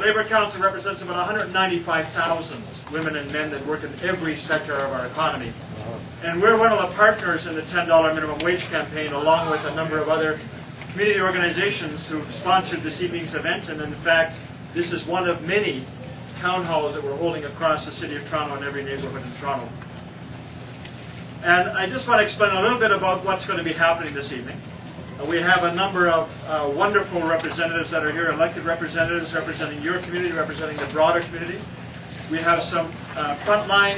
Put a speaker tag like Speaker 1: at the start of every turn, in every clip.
Speaker 1: Labour Council represents about 195,000 women and men that work in every sector of our economy. And we're one of the partners in the $10 minimum wage campaign, along with a number of other community organizations who've sponsored this evening's event. And in fact, this is one of many town halls that we're holding across the City of Toronto and every neighborhood in Toronto. And I just want to explain a little bit about what's going to be happening this evening. We have a number of wonderful representatives that are here, elected representatives representing your community, representing the broader community. We have some frontline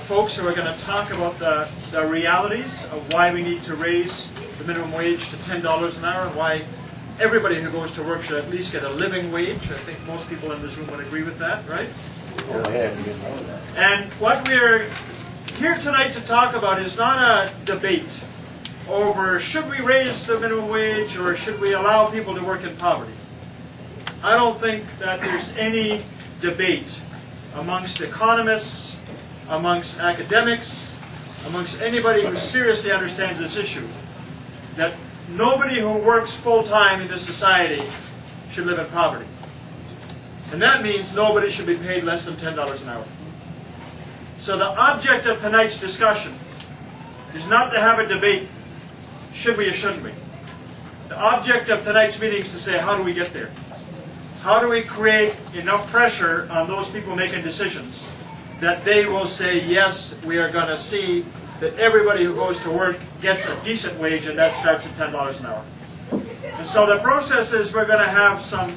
Speaker 1: folks who are going to talk about the realities of why we need to raise the minimum wage to $10 an hour and why everybody who goes to work should at least get a living wage. I think most people in this room would agree with that, right? And what we're here tonight to talk about is not a debate over should we raise the minimum wage or should we allow people to work in poverty. I don't think that there's any debate amongst economists, amongst academics, amongst anybody who seriously understands this issue, that nobody who works full-time in this society should live in poverty. And that means nobody should be paid less than $10 an hour. So the object of tonight's discussion is not to have a debate, should we or shouldn't we? The object of tonight's meeting is to say, how do we get there? How do we create enough pressure on those people making decisions that they will say, yes, we are going to see that everybody who goes to work gets a decent wage, and that starts at $10 an hour. And so the process is we're going to have some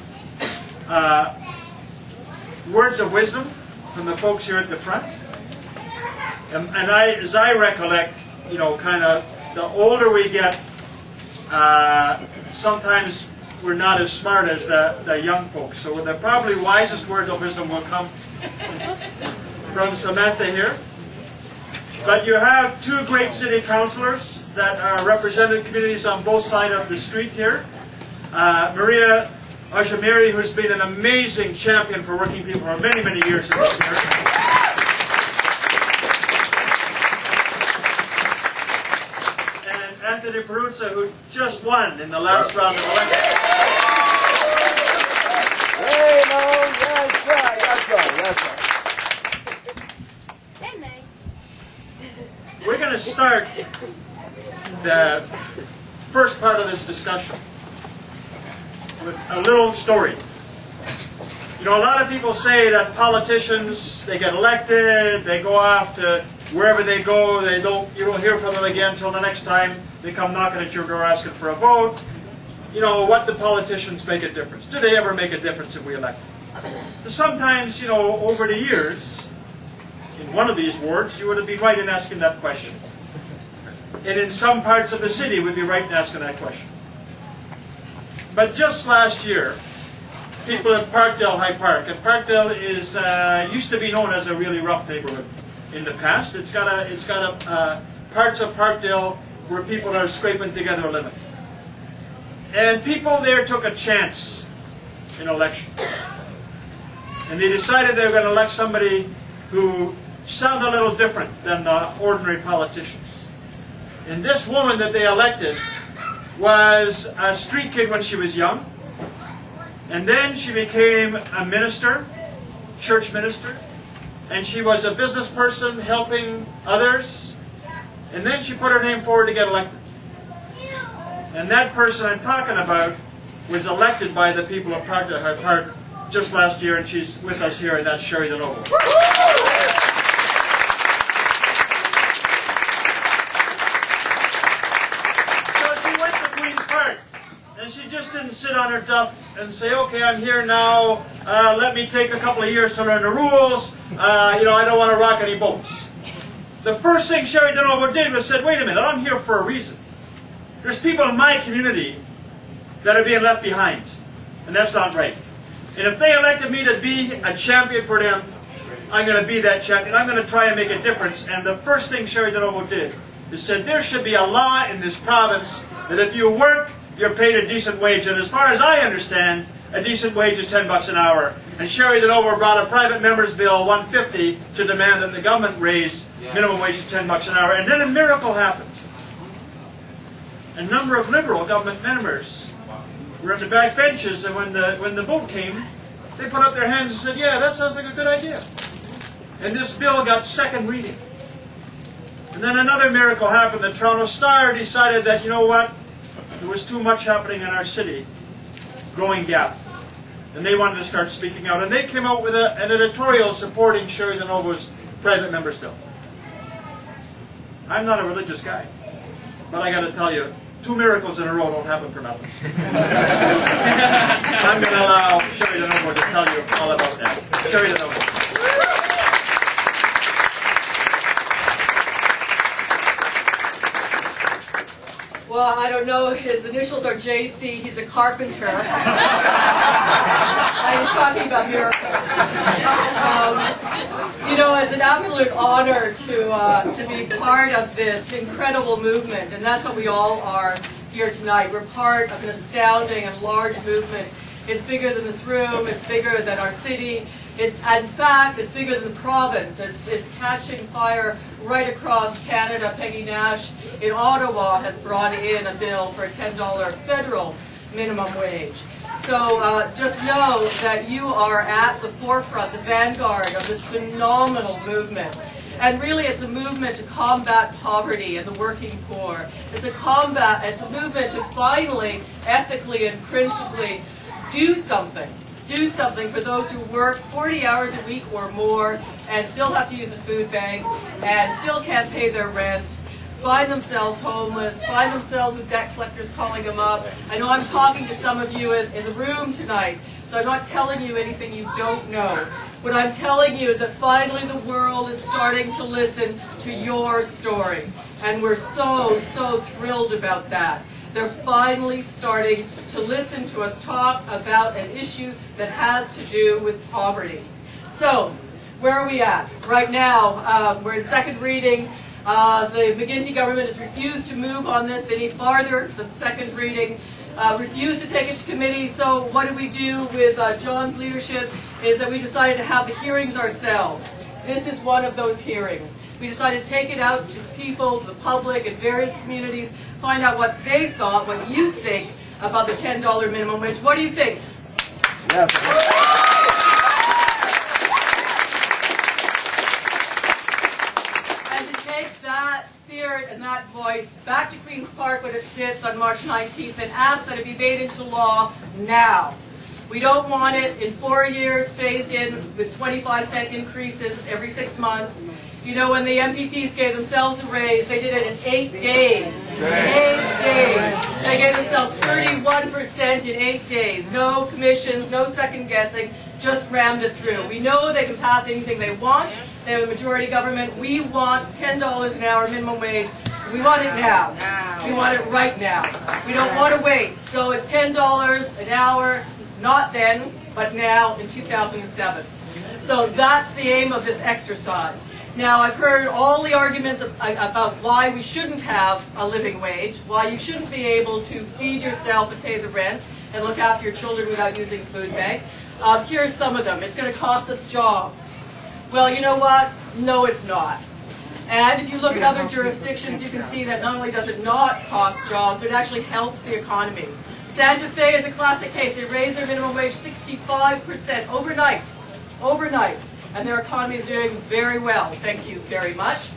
Speaker 1: words of wisdom from the folks here at the front. And as I recollect, you know, kind of the older we get, sometimes we're not as smart as the young folks. So the probably wisest words of wisdom will come from Samantha here. But you have two great city councillors that are representing communities on both sides of the street here. Maria Augimeri, who's been an amazing champion for working people for many, many years in this area. Anthony Perruzza, who just won in the last round of elections.
Speaker 2: Hey, no, yes, sir, yes, sir.
Speaker 3: Very nice.
Speaker 1: We're going to start the first part of this discussion with a little story. You know, a lot of people say that politicians, they get elected, they go off to wherever they go, you don't hear from them again until the next time they come knocking at your door asking for a vote. You know, what do politicians make a difference? Do they ever make a difference if we elect them? Sometimes, you know, over the years, in one of these wards, you would have been right in asking that question. And in some parts of the city, we'd be right in asking that question. But just last year, people in Parkdale High Park, and Parkdale is used to be known as a really rough neighborhood in the past. It's got parts of Parkdale where people are scraping together a living. And people there took a chance in election. And they decided they were going to elect somebody who sounded a little different than the ordinary politicians. And this woman that they elected was a street kid when she was young. And then she became a minister, church minister. And she was a business person helping others. And then she put her name forward to get elected. And that person I'm talking about was elected by the people of Parkdale High Park just last year, and she's with us here, and that's Cheri DiNovo. So she went to Queen's Park, and she just didn't sit on her duff and say, okay, I'm here now, let me take a couple of years to learn the rules, you know, I don't want to rock any boats. The first thing Cheri DiNovo did was said, wait a minute, I'm here for a reason. There's people in my community that are being left behind, and that's not right. And if they elected me to be a champion for them, I'm going to be that champion. I'm going to try and make a difference. And the first thing Cheri DiNovo did is said there should be a law in this province that if you work, you're paid a decent wage. And as far as I understand, a decent wage is $10 an hour. And Cheri DiNovo brought a private member's bill, 150, to demand that the government raise minimum wage to $10 an hour. And then a miracle happened. A number of Liberal government members were at the back benches, and when the vote came, They put up their hands and said, yeah, that sounds like a good idea. And this bill got second reading. And then another miracle happened. The Toronto Star decided that, you know what, there was too much happening in our city, growing gap. And they wanted to start speaking out. And they came out with an editorial supporting Cheri DiNovo's private member's bill. I'm not a religious guy, but I got to tell you, 2 miracles in a row don't happen for nothing. I'm going to allow Cheri DiNovo to tell you all about that. Cheri DiNovo.
Speaker 3: Well, I don't know. His initials are JC. He's a carpenter. And he's talking about miracles. You know, it's an absolute honor to be part of this incredible movement, and that's what we all are here tonight. We're part of an astounding and large movement. It's bigger than this room. It's bigger than our city. In fact, it's bigger than the province. It's catching fire right across Canada. Peggy Nash in Ottawa has brought in a bill for a $10 federal minimum wage. So just know that you are at the forefront, the vanguard of this phenomenal movement. And really it's a movement to combat poverty and the working poor. It's a movement to finally, ethically and principally do something. Do something for those who work 40 hours a week or more and still have to use a food bank and still can't pay their rent, find themselves homeless, find themselves with debt collectors calling them up. I know I'm talking to some of you in the room tonight, so I'm not telling you anything you don't know. What I'm telling you is that finally the world is starting to listen to your story. And we're so, so thrilled about that. They're finally starting to listen to us talk about an issue that has to do with poverty. So, where are we at? Right now, we're in second reading. The McGuinty government has refused to move on this any farther than second reading, refused to take it to committee. So what did we do with John's leadership is that we decided to have the hearings ourselves. This is one of those hearings. We decided to take it out to people, to the public, in various communities, find out what they thought, what you think about the $10 minimum wage. What do you think?
Speaker 2: Yes.
Speaker 3: And to take that spirit and that voice back to Queen's Park when it sits on March 19th and ask that it be made into law now. We don't want it in 4 years phased in with 25-cent increases every 6 months. You know, when the MPPs gave themselves a raise, they did it in 8 days. 8 days. They gave themselves 31% in 8 days. No commissions, no second guessing, just rammed it through. We know they can pass anything they want. They have a majority government. We want $10 an hour minimum wage. We want it now. We want it right now. We don't want to wait. So it's $10 an hour, not then, but now in 2007. So that's the aim of this exercise. Now, I've heard all the arguments about why we shouldn't have a living wage, why you shouldn't be able to feed yourself and pay the rent and look after your children without using a food bank. Here are some of them. It's going to cost us jobs. Well, you know what? No, it's not. And if you look at other jurisdictions, you can see that not only does it not cost jobs, but it actually helps the economy. Santa Fe is a classic case. They raised their minimum wage 65% overnight. And their economy is doing very well. Thank you very much.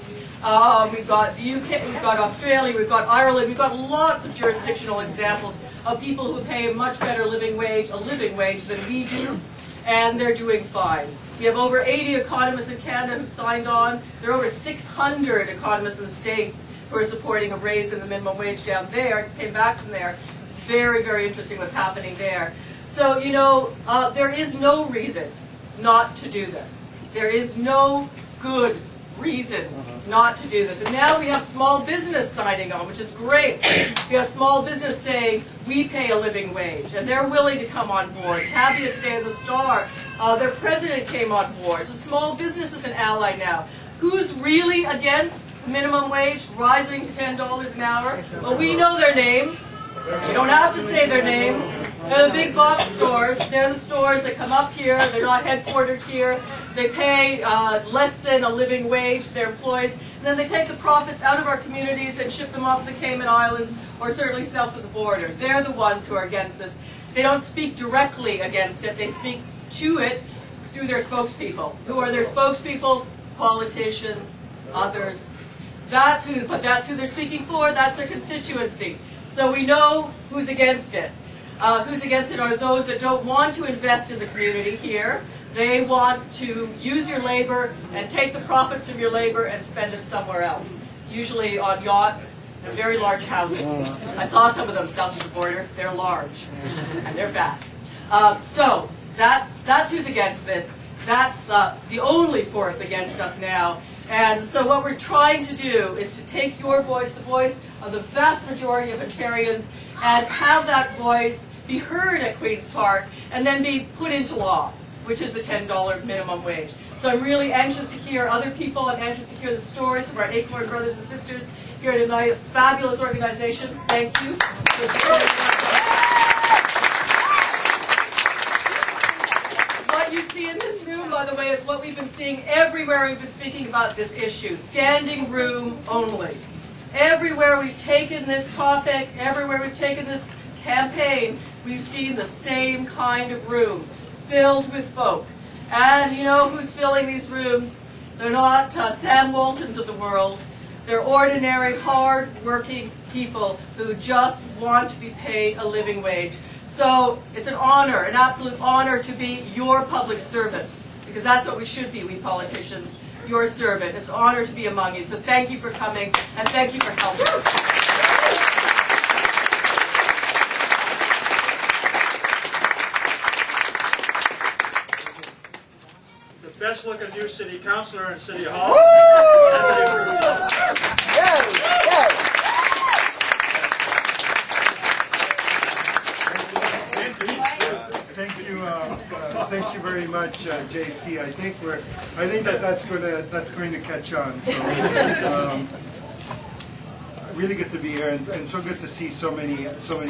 Speaker 3: We've got the UK, we've got Australia, we've got Ireland, we've got lots of jurisdictional examples of people who pay a much better a living wage than we do, and they're doing fine. We have over 80 economists in Canada who signed on. There are over 600 economists in the States who are supporting a raise in the minimum wage down there. I just came back from there. It's very, very interesting what's happening there. So, you know, there is no reason not to do this. There is no good reason not to do this. And now we have small business signing on, which is great. We have small business saying, we pay a living wage, and they're willing to come on board. Tabia today in the Star, their president came on board. So small business is an ally now. Who's really against minimum wage rising to $10 an hour? Well, we know their names. You don't have to say their names. They're the big box stores. They're the stores that come up here. They're not headquartered here. They pay less than a living wage to their employees. And then they take the profits out of our communities and ship them off to the Cayman Islands or certainly south of the border. They're the ones who are against this. They don't speak directly against it. They speak to it through their spokespeople. Who are their spokespeople? Politicians, others. That's who they're speaking for. That's their constituency. So we know who's against it. Who's against it are those that don't want to invest in the community here. They want to use your labor and take the profits from your labor and spend it somewhere else. It's usually on yachts and very large houses. I saw some of them south of the border. They're large and they're fast. So that's who's against this. That's the only force against us now. And so what we're trying to do is to take your voice, the voice of the vast majority of Ontarians, and have that voice be heard at Queen's Park and then be put into law, which is the $10 minimum wage. So I'm really anxious to hear other people. I'm anxious to hear the stories from our ACORN brothers and sisters here tonight. A fabulous organization. Thank you. What you see in this room, by the way, is what we've been seeing everywhere we've been speaking about this issue. Standing room only. Everywhere we've taken this topic, everywhere we've taken this campaign, we've seen the same kind of room, filled with folk. And you know who's filling these rooms? They're not Sam Waltons of the world. They're ordinary, hard-working people who just want to be paid a living wage. So it's an honor, an absolute honor to be your public servant, because that's what we should be, we politicians, your servant. It's an honor to be among you. So thank you for coming, and thank you for helping.
Speaker 1: Best looking new city councillor in City Hall, Anthony Perruzza.
Speaker 2: Yes, yes.
Speaker 4: Thank you very much, JC. I think that's going to catch on. So really good to be here, and so good to see so many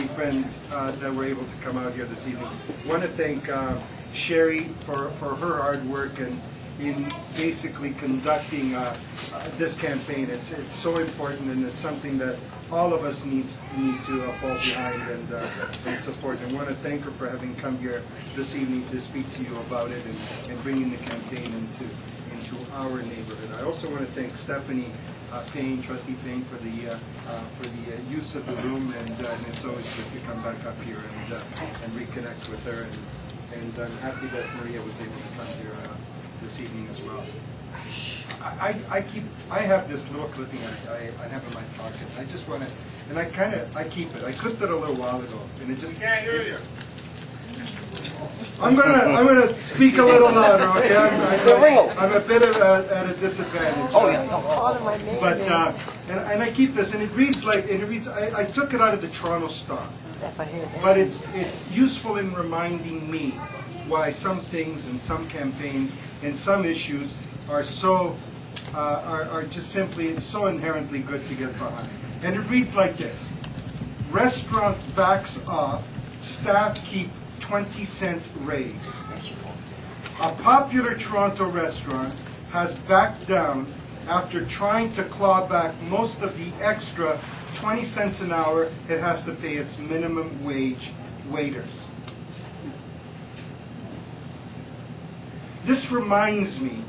Speaker 4: friends that were able to come out here this evening. I want to thank Cheri for her hard work and in basically conducting this campaign. It's so important, and it's something that all of us need to fall behind and support. And I want to thank her for having come here this evening to speak to you about it and bringing the campaign into our neighborhood. I also want to thank Stephnie Payne, Trustee Payne, for the use of the room, and it's always good to come back up here and reconnect with her. And I'm happy that Maria was able to come here this evening as well. I have this little clipping I have in my pocket. I just want to, and I keep it. I clipped it a little while ago, and it just.
Speaker 1: Can't hear you.
Speaker 4: I'm gonna speak a little louder, okay? I'm a bit at a disadvantage.
Speaker 2: Oh yeah.
Speaker 4: But and I keep this, and it reads. I took it out of the Toronto Star. But it's useful in reminding me why some things and some campaigns and some issues are just simply so inherently good to get behind. And it reads like this: restaurant backs off, staff keep 20-cent raise. A popular Toronto restaurant has backed down after trying to claw back most of the extra 20 cents an hour it has to pay its minimum wage waiters. This reminds me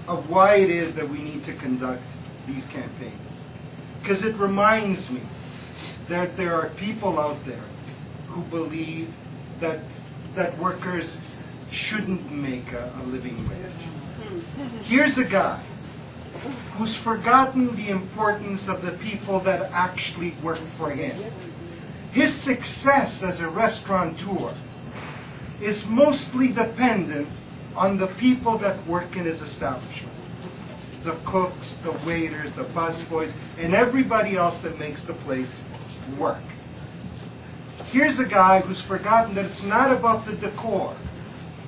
Speaker 4: of why it is that we need to conduct these campaigns. Because it reminds me that there are people out there who believe that workers shouldn't make a living wage. Here's a guy who's forgotten the importance of the people that actually work for him. His success as a restaurateur is mostly dependent on the people that work in his establishment. The cooks, the waiters, the busboys, and everybody else that makes the place work. Here's a guy who's forgotten that it's not about the decor,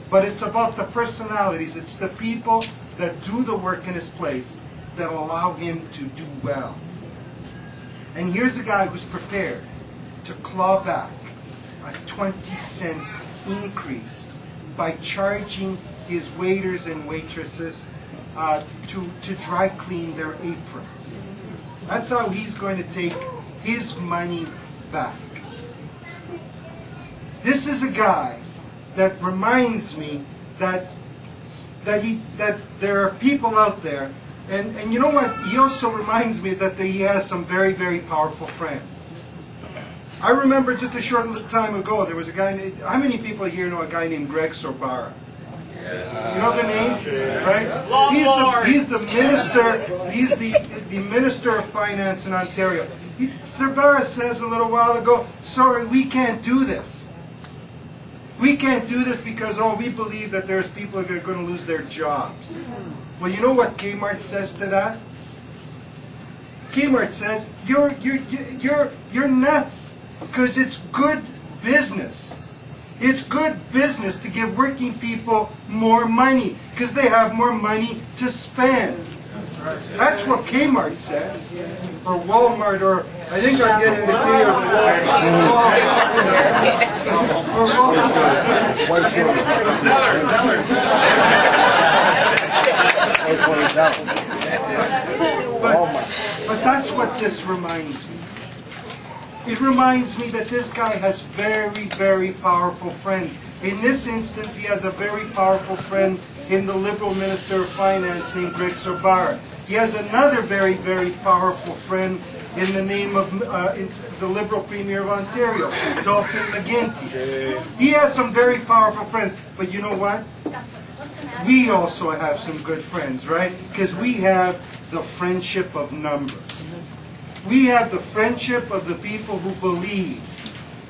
Speaker 4: but it's about the personalities. It's the people that do the work in his place that allow him to do well. And here's a guy who's prepared to claw back a 20-cent increase by charging his waiters and waitresses to dry clean their aprons. That's how he's going to take his money back. This is a guy that reminds me that there are people out there, and you know what? He also reminds me that he has some very, very powerful friends. I remember just a short time ago, there was a guy, how many people here know a guy named Greg Sorbara? You know the name, right? He's the minister. He's the minister of finance in Ontario. Sorbara says a little while ago, "Sorry, we can't do this. We can't do this because we believe that there's people that are going to lose their jobs." Well, you know what Kmart says to that? Kmart says you're nuts because it's good business. It's good business to give working people more money because they have more money to spend. That's what Kmart says, or Walmart, or I think I'm getting the key of But that's what this reminds me. It reminds me that this guy has very, very powerful friends. In this instance, he has a very powerful friend in the Liberal Minister of Finance named Greg Sorbara. He has another very, very powerful friend in the name of the Liberal Premier of Ontario, Dalton McGuinty. He has some very powerful friends. But you know what? We also have some good friends, right? Because we have the friendship of numbers. We have the friendship of the people who believe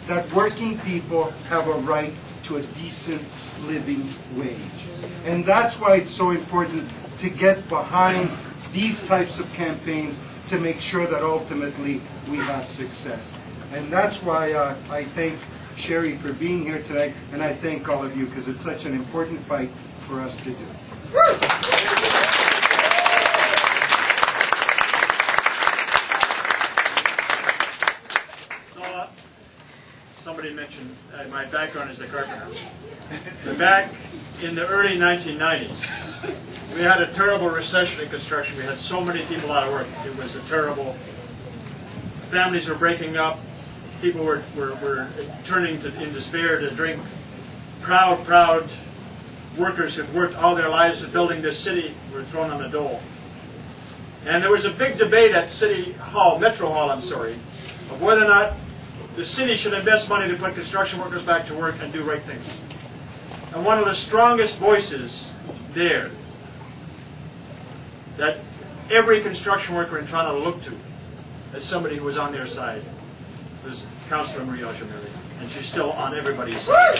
Speaker 4: that working people have a right to a decent living wage. And that's why it's so important to get behind these types of campaigns to make sure that ultimately we have success. And that's why I thank Cheri for being here tonight, and I thank all of you because it's such an important fight for us to do.
Speaker 1: Somebody mentioned my background as a carpenter. Back in the early 1990s, we had a terrible recession in construction. We had so many people out of work. It was a terrible. Families were breaking up. People were turning in despair to drink. Proud workers who'd worked all their lives at building this city were thrown on the dole. And there was a big debate at Metro Hall, of whether or not the city should invest money to put construction workers back to work and do right things. And one of the strongest voices there that every construction worker in Toronto looked to as somebody who was on their side was Councillor Maria Augimeri. And she's still on everybody's side.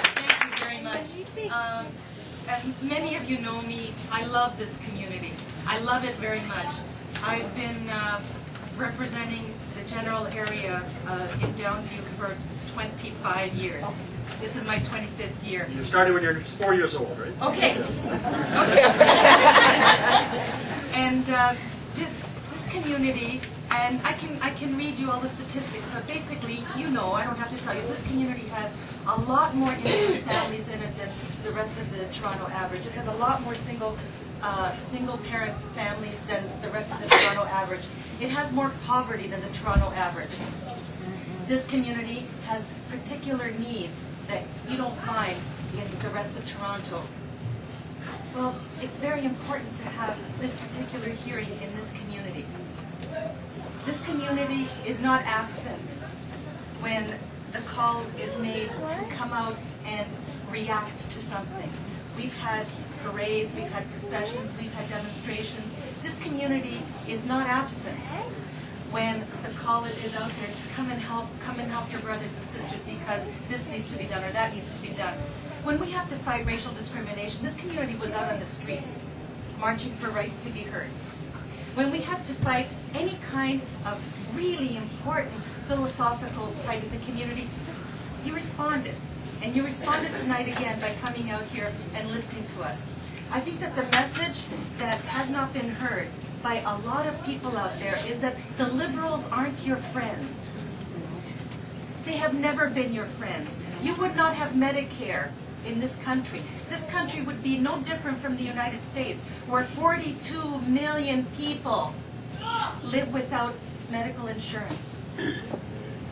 Speaker 5: Thank you very much. As many of you know me, I love this community. I love it very much. I've been representing the general area in Downsview for 25 years. This is my 25th year.
Speaker 1: You started when you're 4 years old, right?
Speaker 5: Okay. And this community, and I can read you all the statistics, but basically, you know, I don't have to tell you, this community has a lot more immigrant families in it than the rest of the Toronto average. It has a lot more single-parent families than the rest of the Toronto average. It has more poverty than the Toronto average. This community has particular needs that you don't find in the rest of Toronto. Well, it's very important to have this particular hearing in this community. This community is not absent when the call is made to come out and react to something. We've had parades, we've had processions, we've had demonstrations. This community is not absent when the call is out there to come and help your brothers and sisters because this needs to be done or that needs to be done. When we have to fight racial discrimination, this community was out on the streets, marching for rights to be heard. When we have to fight any kind of really important philosophical fight in the community, you responded. And you responded tonight again by coming out here and listening to us. I think that the message that has not been heard by a lot of people out there is that the Liberals aren't your friends. They have never been your friends. You would not have Medicare in this country. This country would be no different from the United States, where 42 million people live without medical insurance.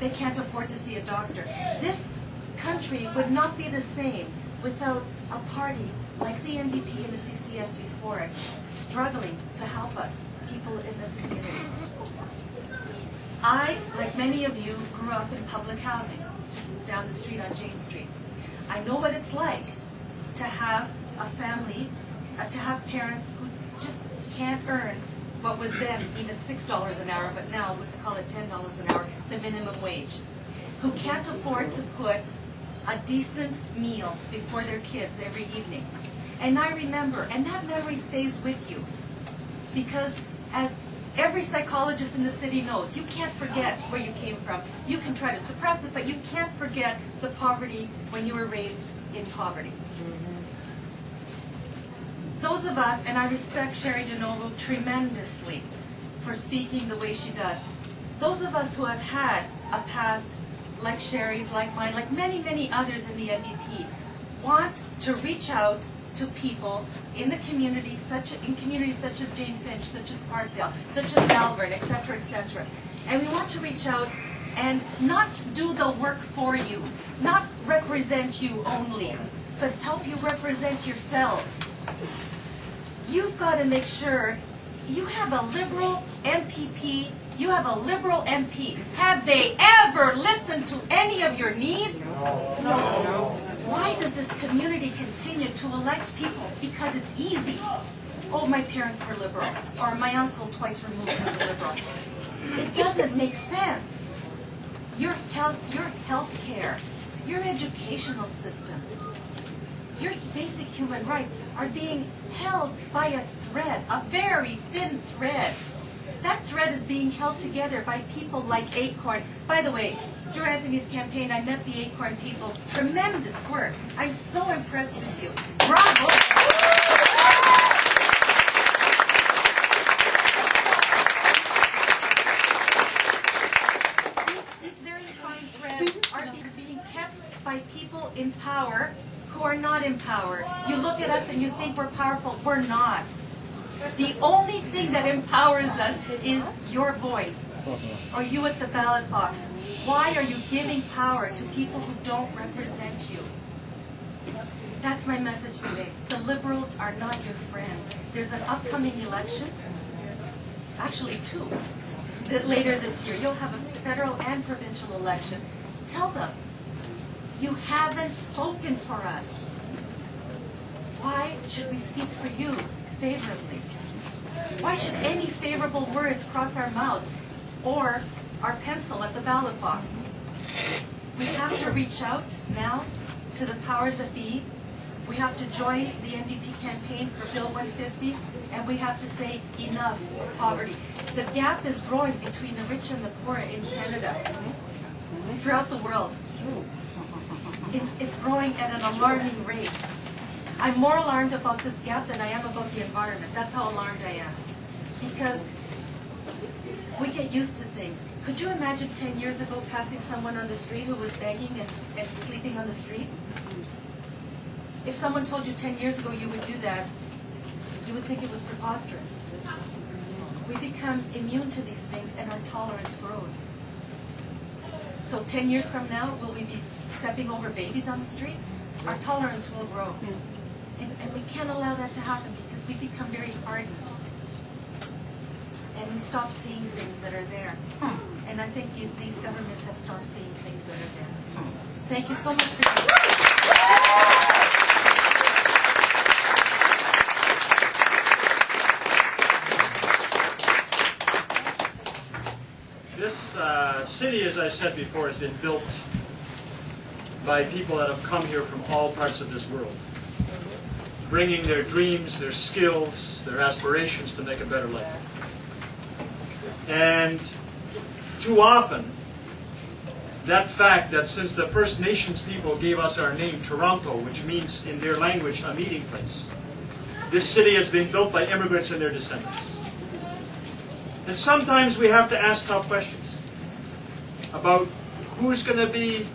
Speaker 5: They can't afford to see a doctor. This country would not be the same without a party like the NDP and the CCF before it, struggling to help us, people in this community. I, like many of you, grew up in public housing, just down the street on Jane Street. I know what it's like to have a family, to have parents who just can't earn what was then even $6 an hour, but now let's call it $10 an hour, the minimum wage, who can't afford to put a decent meal before their kids every evening. And I remember, and that memory stays with you, because as every psychologist in the city knows, you can't forget where you came from. You can try to suppress it, but you can't forget the poverty when you were raised in poverty. Those of us, and I respect Cheri DiNovo tremendously for speaking the way she does, those of us who have had a past like Cheri's, like mine, like many, many others in the NDP, want to reach out to people in the community, in communities such as Jane-Finch, such as Parkdale, such as Malvern, etc., etc. And we want to reach out and not do the work for you, not represent you only, but help you represent yourselves. You've got to make sure you have a Liberal MPP, you have a Liberal MP. Have they ever listened to any of your needs? No. Why does this community continue to elect people? Because it's easy. Oh, my parents were Liberal, or my uncle twice removed was a Liberal. It doesn't make sense. Your health care, your educational system, your basic human rights are being held by a thread, a very thin thread. That thread is being held together by people like ACORN. By the way, through Anthony's campaign, I met the ACORN people. Tremendous work. I'm so impressed with you. Bravo! These very fine threads are being kept by people in power who are not in power. You look at us and you think we're powerful. We're not. The only thing that empowers us is your voice, or you at the ballot box. Why are you giving power to people who don't represent you? That's my message today. The Liberals are not your friend. There's an upcoming election, actually two, that later this year. You'll have a federal and provincial election. Tell them, you haven't spoken for us. Why should we speak for you favorably? Why should any favorable words cross our mouths or our pencil at the ballot box? We have to reach out now to the powers that be. We have to join the NDP campaign for Bill 150, and we have to say enough of poverty. The gap is growing between the rich and the poor in Canada, throughout the world. It's growing at an alarming rate. I'm more alarmed about this gap than I am about the environment. That's how alarmed I am. Because we get used to things. Could you imagine 10 years ago passing someone on the street who was begging and sleeping on the street? If someone told you 10 years ago you would do that, you would think it was preposterous. We become immune to these things and our tolerance grows. So 10 years from now, will we be stepping over babies on the street? Our tolerance will grow. And we can't allow that to happen because we become very hardened. And we stop seeing things that are there. And I think these governments have stopped seeing things that are there. Thank you so much for
Speaker 1: This city, as I said before, has been built by people that have come here from all parts of this world, bringing their dreams, their skills, their aspirations to make a better life. And too often, that fact that since the First Nations people gave us our name, Toronto, which means in their language, a meeting place, this city has been built by immigrants and their descendants. And sometimes we have to ask tough questions about who's going to be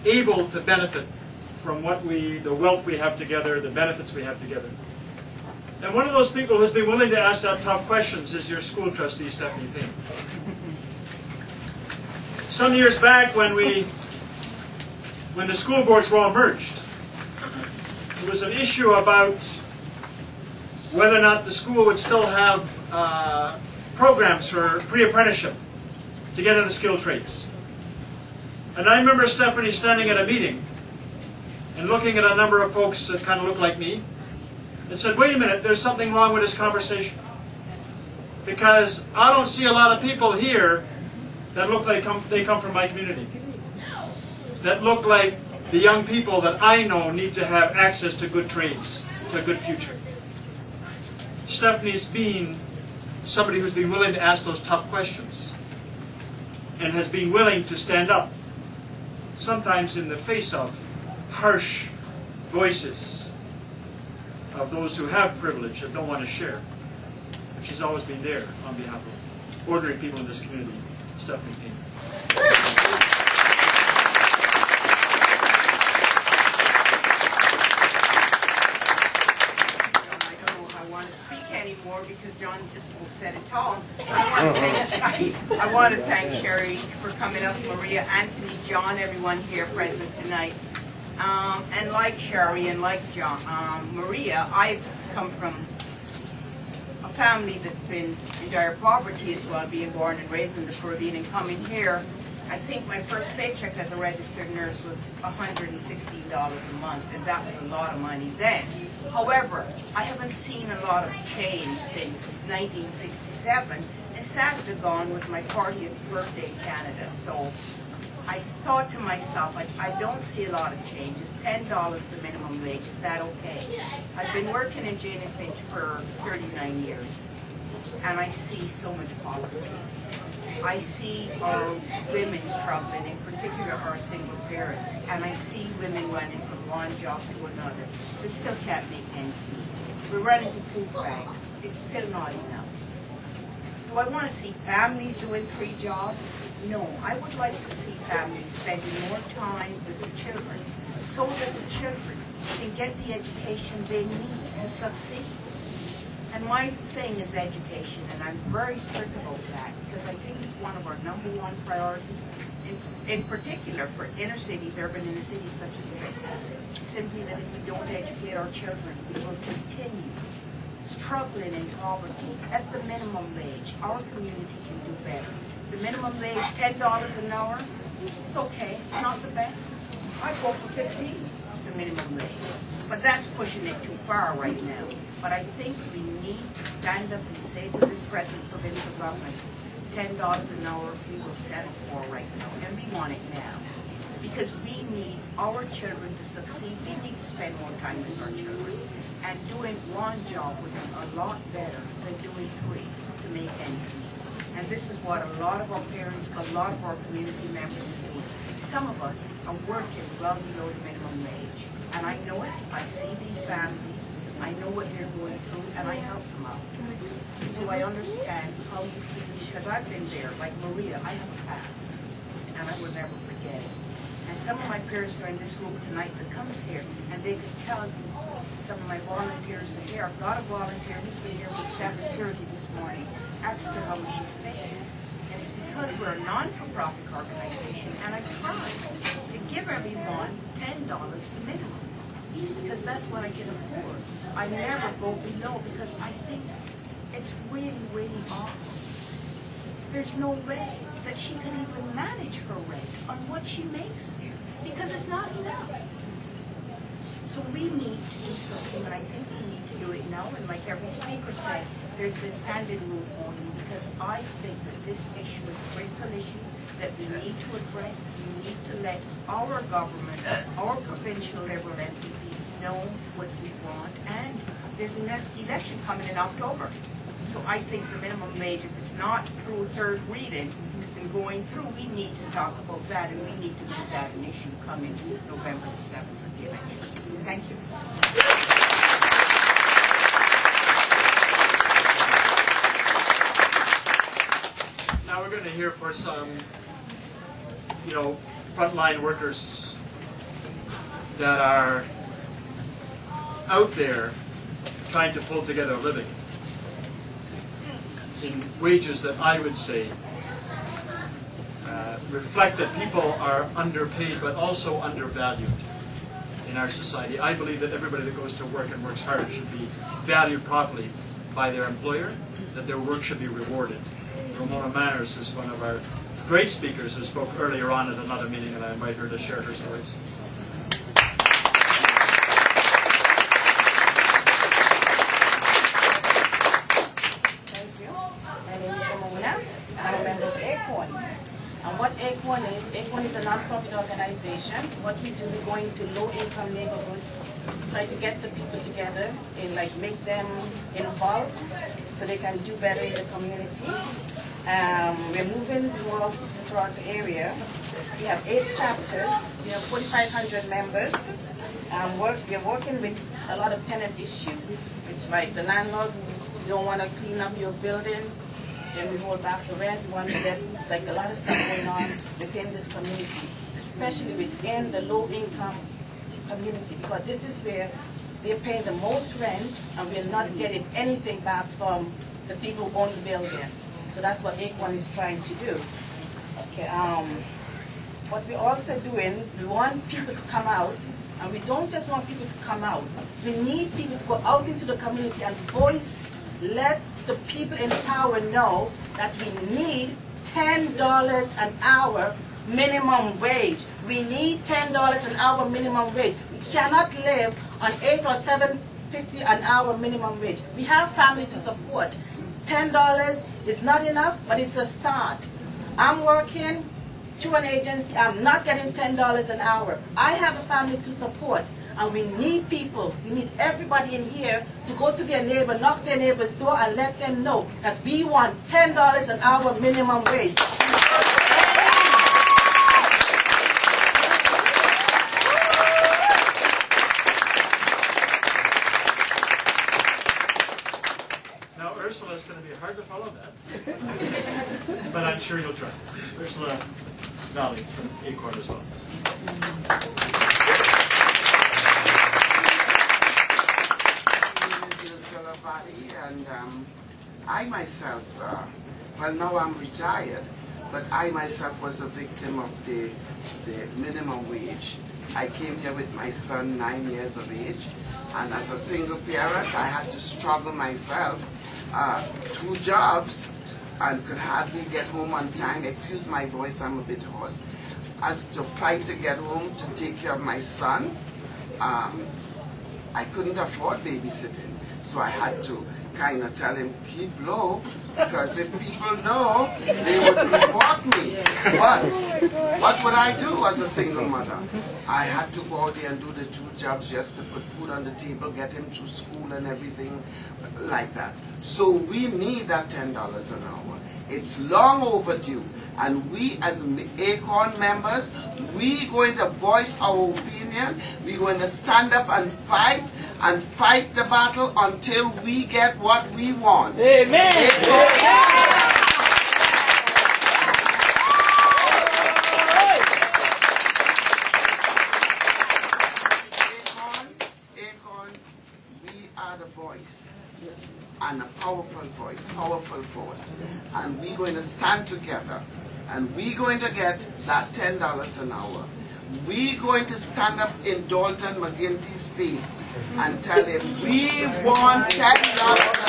Speaker 1: able to benefit from the wealth we have together, the benefits we have together. And one of those people who's been willing to ask that tough questions is your school trustee, Stephnie Payne. Some years back when the school boards were all merged, there was an issue about whether or not the school would still have programs for pre-apprenticeship to get into the skilled trades. And I remember Stephanie standing at a meeting and looking at a number of folks that kind of looked like me and said, wait a minute, there's something wrong with this conversation. Because I don't see a lot of people here that look like they come from my community. That look like the young people that I know need to have access to good trades, to a good future. Stephanie's been somebody who's been willing to ask those tough questions and has been willing to stand up, sometimes in the face of harsh voices of those who have privilege that don't want to share. She's always been there on behalf of ordinary people in this community. Stephnie Payne.
Speaker 2: I don't know if I want to speak anymore because John just said it all. I want to thank Cheri for coming up, Maria, Anthony, John, everyone here present tonight. And like Cheri and like John, Maria, I've come from a family that's been in dire poverty as well, being born and raised in the Caribbean and coming here. I think my first paycheck as a registered nurse was $116 a month, and that was a lot of money then. However, I haven't seen a lot of change since 1967, and Saturday gone was my 40th birthday in Canada. So I thought to myself, I don't see a lot of change. It's $10 the minimum wage. Is that okay? I've been working in Jane-Finch for 39 years, and I see so much poverty. I see our women struggling, in particular our single parents, and I see women running from one job to another. They still can't make ends meet. We're running to food banks. It's still not enough. Do I want to see families doing 3 jobs? No. I would like to see families spending more time with the children so that the children can get the education they need to succeed. And my thing is education, and I'm very strict about that because I think it's one of our #1 priorities, in particular for inner cities, urban inner cities such as this. Simply that if we don't educate our children, we will continue struggling in poverty at the minimum wage. Our community can do better. The minimum wage, $10 an hour, it's okay, it's not the best. I'd go for 15, the minimum wage. But that's pushing it too far right now. But I think we need to stand up and say to this present provincial government, $10 an hour we will settle for right now, and we want it now. Because we need our children to succeed. We need to spend more time with our children. And doing 1 job would be a lot better than doing 3 to make ends meet. And this is what a lot of our parents, a lot of our community members are doing. Some of us are working well below the minimum wage. And I know it. I see these families. I know what they're going through, and I help them out. So I understand how you feel, because I've been there. Like Maria, I have a past, and I will never forget it. And some of my peers are in this room tonight that comes here, and they could tell you, some of my volunteers are here. I've got a volunteer who's been here from 7:30 this morning, asked her how much she's paid. And it's because we're a non-for-profit organization, and I try to give everyone $10 the minimum, because that's what I can afford. I never go below, because I think it's really, really awful. There's no way that she can even manage her rent on what she makes here, because it's not enough. So we need to do something, and I think we need to do it now. And like every speaker said, there's been standing room only, because I think that this issue is a critical issue that we need to address. We need to let our government, our provincial Liberal MPPs know what we want. And there's an election coming in October. So I think the minimum wage, if it's not through 3rd reading and going through, we need to talk about that, and we need to make that an issue coming November the 7th of the election. Thank you.
Speaker 1: Now we're going to hear for some, frontline workers that are out there trying to pull together a living in wages that I would say reflect that people are underpaid but also undervalued in our society. I believe that everybody that goes to work and works hard should be valued properly by their employer, that their work should be rewarded. Ramona Manners is one of our great speakers who spoke earlier on at another meeting, and I invite her to share her stories.
Speaker 6: Thank you. My name is Ramona. I'm a member of ACORN. And what ACORN is a non-profit organization. What we do, we go into low-income neighborhoods, try to get the people together and make them involved so they can do better in the community. We're moving throughout the area. We have 8 chapters. We have 4,500 members. We're working with a lot of tenant issues, which the landlords don't want to clean up your building, then we hold back the rent. We want to get a lot of stuff going on within this community, especially within the low-income community, because this is where they're paying the most rent and we're not getting anything back from the people who own the building. So that's what ACORN is trying to do. Okay, what we're also doing, we want people to come out, and we don't just want people to come out. We need people to go out into the community and let the people in power know that we need $10 an hour minimum wage. We need $10 an hour minimum wage. We cannot live on $8 or $7.50 an hour minimum wage. We have family to support. $10 is not enough, but it's a start. I'm working through an agency. I'm not getting $10 an hour. I have a family to support, and we need people. We need everybody in here to go to their neighbor, knock their neighbor's door, and let them know that we want $10 an hour minimum wage.
Speaker 1: Ursula is going to be hard to follow that, but I'm sure you'll try. Ursula Valley from ACORN as well.
Speaker 7: My name is Ursula Valley, and I myself, well now I'm retired, but I myself was a victim of the minimum wage. I came here with my son, 9 years of age, and as a single parent, I had to struggle myself. 2 jobs and could hardly get home on time. Excuse my voice, I'm a bit hoarse. As to fight to get home to take care of my son, I couldn't afford babysitting. So I had to kind of tell him, keep low, because if people know, they would report me. But what would I do as a single mother? I had to go out there and do the 2 jobs just to put food on the table, get him through school and everything like that. So we need that $10 an hour. It's long overdue. And we as ACORN members, we're going to voice our opinion. We're going to stand up and fight the battle until we get what we want. Amen. ACORN, we are the voice. And a powerful voice, powerful force. And we're going to stand together. And we're going to get that $10 an hour. We're going to stand up in Dalton McGuinty's face and tell him we want $10 an hour.